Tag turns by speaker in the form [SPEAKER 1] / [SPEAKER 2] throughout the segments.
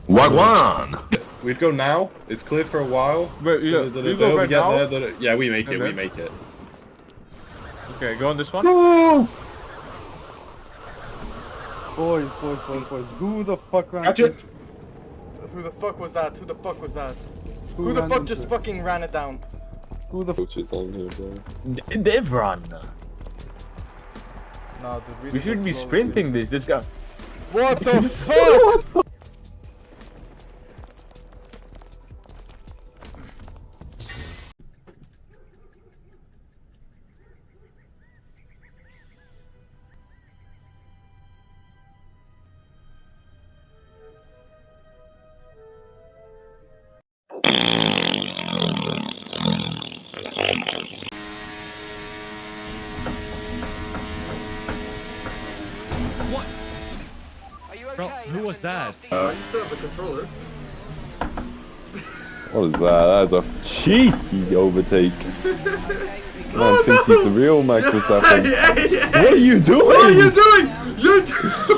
[SPEAKER 1] Wagwan!
[SPEAKER 2] We'd go now. It's cleared for a while.
[SPEAKER 3] Wait, yeah, you go right now?
[SPEAKER 2] Yeah, we make it.
[SPEAKER 3] And
[SPEAKER 2] We
[SPEAKER 3] then?
[SPEAKER 2] make it.
[SPEAKER 3] Okay, go on this one.
[SPEAKER 1] No!
[SPEAKER 4] Boys. Who the fuck ran
[SPEAKER 2] Catch it.
[SPEAKER 5] Who the fuck was that? Who the fuck was that?
[SPEAKER 4] Who
[SPEAKER 5] Who the
[SPEAKER 4] ran
[SPEAKER 5] fuck
[SPEAKER 4] into
[SPEAKER 5] just
[SPEAKER 4] it?
[SPEAKER 5] fucking ran it down?
[SPEAKER 4] Who the
[SPEAKER 2] Coach is on here, bro.
[SPEAKER 3] They've run.
[SPEAKER 5] Nah, dude, really
[SPEAKER 3] We should be
[SPEAKER 5] slow,
[SPEAKER 3] sprinting this guy.
[SPEAKER 5] dude. What the fuck?
[SPEAKER 6] Bro, who was that?
[SPEAKER 5] You still have the controller.
[SPEAKER 7] What is that? That is a cheeky overtake. Man thinks he's the real Max Verstappen. What are you doing?
[SPEAKER 5] What are you doing?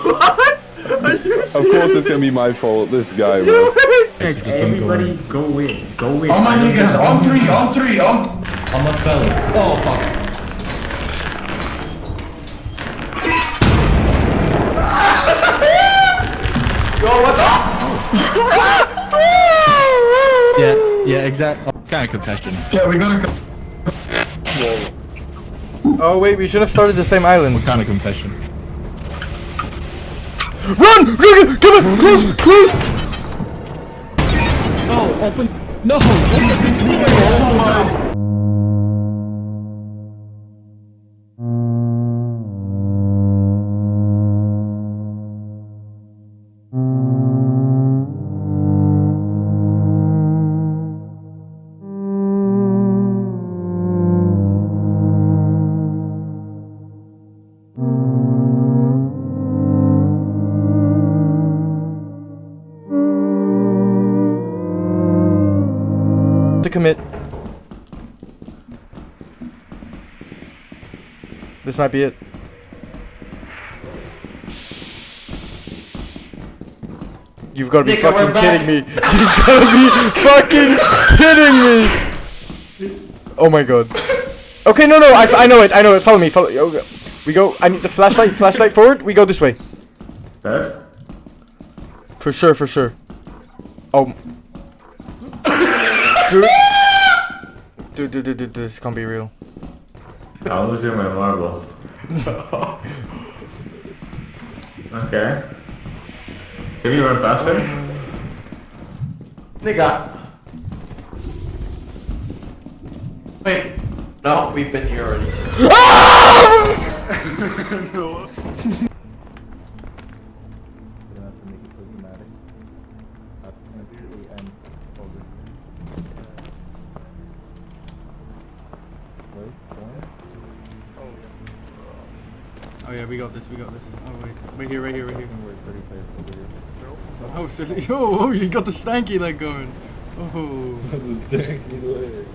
[SPEAKER 5] What? Are you
[SPEAKER 7] Of course it's gonna be my fault, this guy, bro.
[SPEAKER 8] Guys, everybody go in. Go in.
[SPEAKER 9] Oh my niggas, on three, I'm a fella. Oh fuck.
[SPEAKER 5] Yo, what the?
[SPEAKER 6] Yeah, exactly. Kind of confession.
[SPEAKER 9] Yeah, we gotta go.
[SPEAKER 5] Oh wait, we should have started the same island.
[SPEAKER 6] Kind of confession.
[SPEAKER 5] Run! Come on! Close!
[SPEAKER 6] Oh, open. No! Open this door!
[SPEAKER 5] To commit. This might be it. You've got to be fucking kidding me. You've got to be fucking kidding me. Oh my god. Okay, no, I know it. Follow me. Okay. We go. I need the flashlight. Flashlight forward. We go this way. For sure. Oh. Dude, this can't be real.
[SPEAKER 8] I'm losing my marble. Okay. Can you run faster? Nigga. Wait. No, we've been here already.
[SPEAKER 7] No.
[SPEAKER 5] Oh yeah, we got this. Oh wait, right here. Oh, so, oh, you got the stanky leg going. Oh.
[SPEAKER 7] The stanky leg.